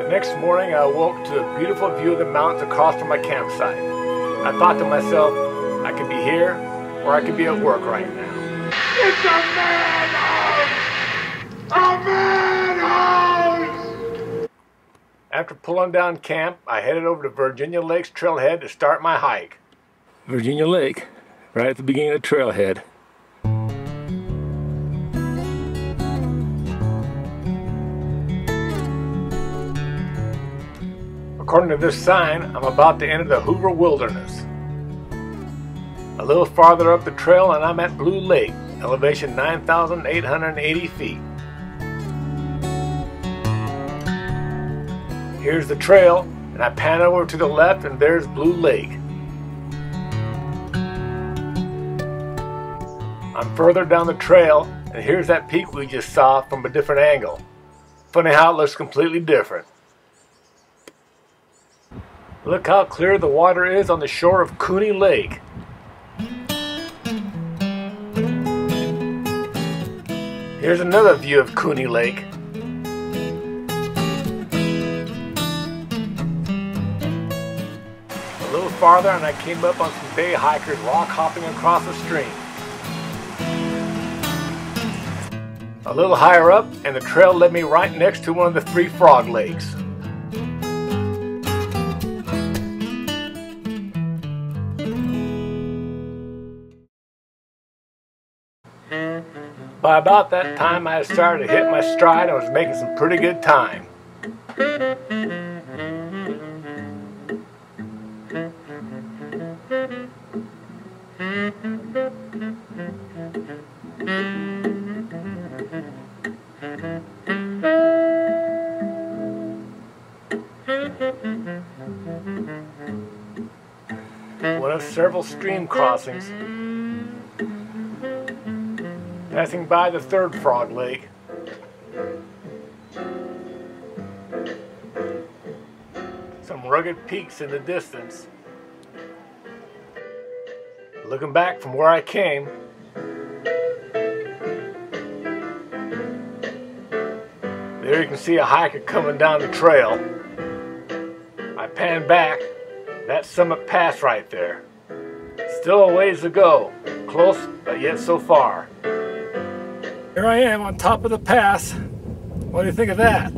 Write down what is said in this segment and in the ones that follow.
The next morning I awoke to a beautiful view of the mountains across from my campsite. I thought to myself, I could be here or I could be at work right now. It's a madhouse! A madhouse! After pulling down camp, I headed over to Virginia Lake's trailhead to start my hike. Virginia Lake, right at the beginning of the trailhead. According to this sign, I'm about to enter the Hoover Wilderness. A little farther up the trail and I'm at Blue Lake, elevation 9,880 feet. Here's the trail, and I pan over to the left and there's Blue Lake. I'm further down the trail and here's that peak we just saw from a different angle. Funny how it looks completely different. Look how clear the water is on the shore of Cooney Lake. Here's another view of Cooney Lake. A little farther and I came up on some day hikers rock hopping across the stream. A little higher up and the trail led me right next to one of the 3 frog lakes. By about that time I had started to hit my stride and was making some pretty good time. One of several stream crossings, passing by the 3rd frog lake. Some rugged peaks in the distance. Looking back from where I came, there you can see a hiker coming down the trail. I pan back, that's Summit Pass right there. Still a ways to go, close but yet so far. Here I am on top of the pass. What do you think of that?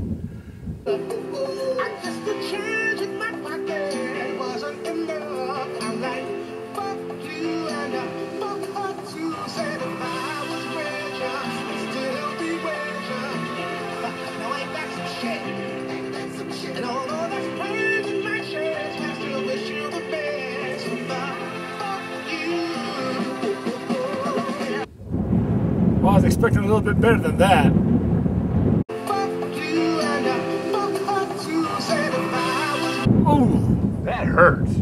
Well, I was expecting a little bit better than that. Ooh, that hurts.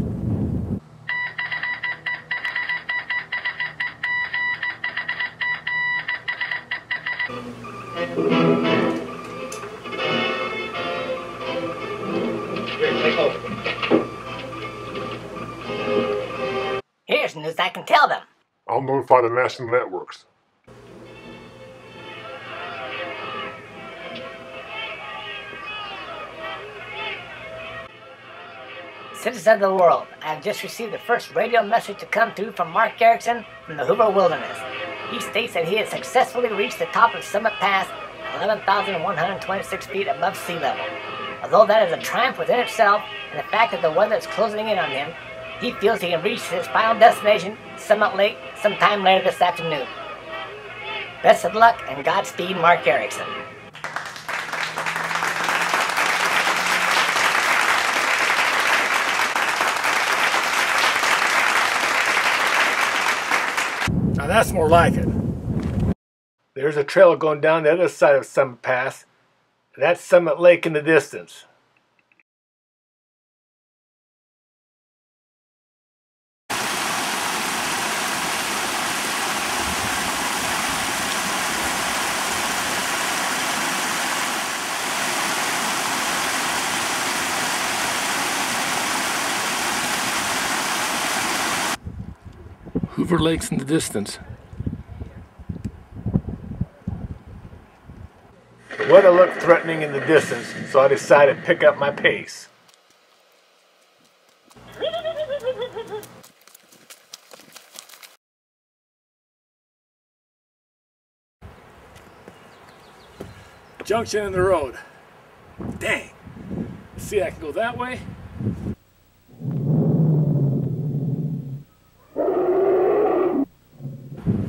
Here's news I can tell them. I'll notify the national networks. Citizens of the world, I have just received the first radio message to come through from Mark Erickson from the Hoover Wilderness. He states that he has successfully reached the top of Summit Pass at 11,126 feet above sea level. Although that is a triumph within itself, and the fact that the weather is closing in on him, he feels he can reach his final destination, Summit Lake, sometime later this afternoon. Best of luck and Godspeed, Mark Erickson. That's more like it. There's a trail going down the other side of Summit Pass. That's Summit Lake in the distance. Hoover Lake's in the distance. The weather looked threatening in the distance, so I decided to pick up my pace. Junction in the road. Dang. Let's see, I can go that way.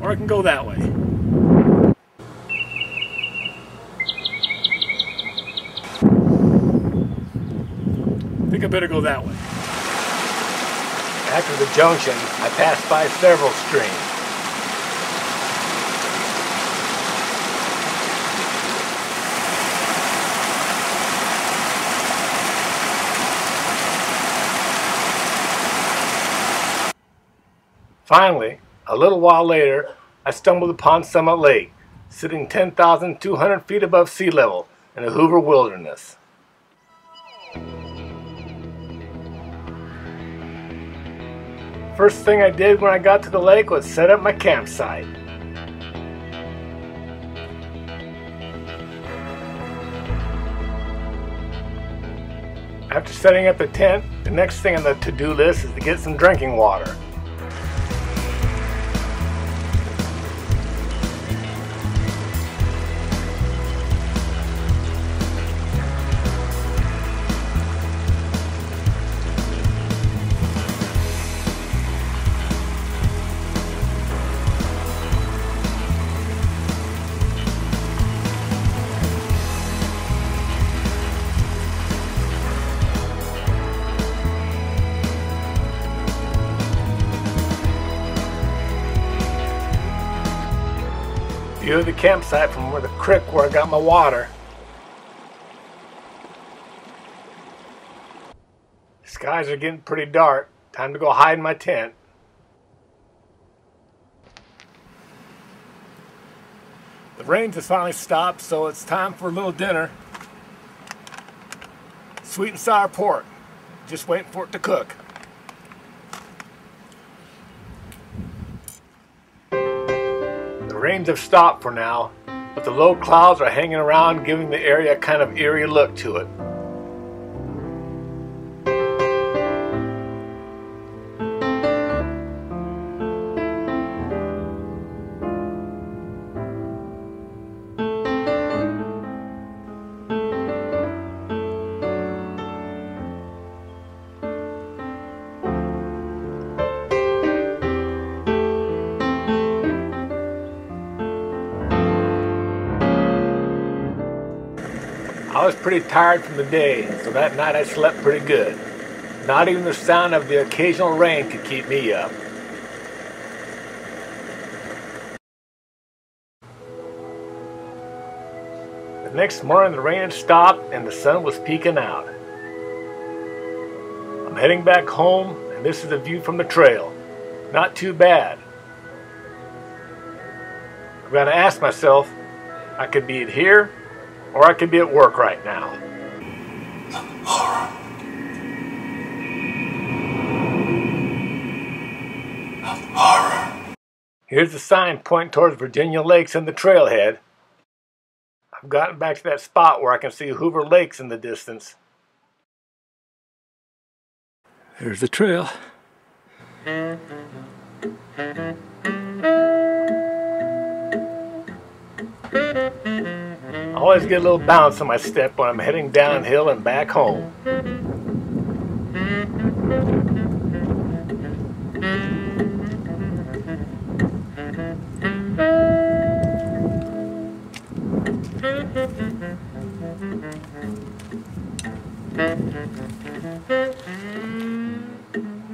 Or I can go that way. I think I better go that way. After the junction, I passed by several streams. Finally, a little while later, I stumbled upon Summit Lake, sitting 10,200 feet above sea level in the Hoover Wilderness. First thing I did when I got to the lake was set up my campsite. After setting up the tent, the next thing on the to-do list is to get some drinking water. View of the campsite from the creek where I got my water. Skies are getting pretty dark. Time to go hide in my tent. The rain has finally stopped, so it's time for a little dinner. Sweet and sour pork. Just waiting for it to cook. The rains have stopped for now, but the low clouds are hanging around, giving the area a kind of eerie look to it. I was pretty tired from the day, so that night I slept pretty good. Not even the sound of the occasional rain could keep me up. The next morning the rain had stopped and the sun was peeking out. I'm heading back home, and this is the view from the trail. Not too bad. I've got to ask myself, I could be here, or I could be at work right now. Horror. Horror. Here's the sign pointing towards Virginia Lakes and the trailhead. I've gotten back to that spot where I can see Hoover Lakes in the distance. There's the trail. I always get a little bounce on my step when I'm heading downhill and back home.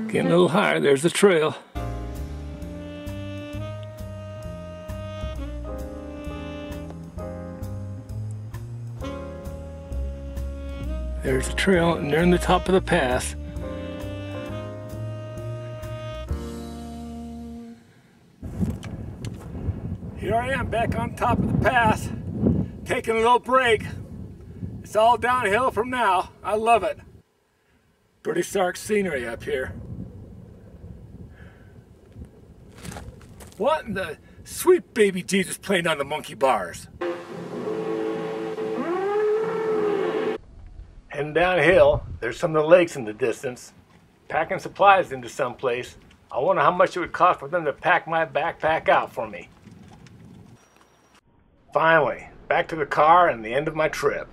Getting a little higher, there's the trail. There's a trail near the top of the pass. Here I am back on top of the pass, taking a little break. It's all downhill from now. I love it. Pretty stark scenery up here. What in the sweet baby Jesus playing on the monkey bars? Heading downhill, there's some of the lakes in the distance. Packing supplies into some place. I wonder how much it would cost for them to pack my backpack out for me. Finally, back to the car and the end of my trip.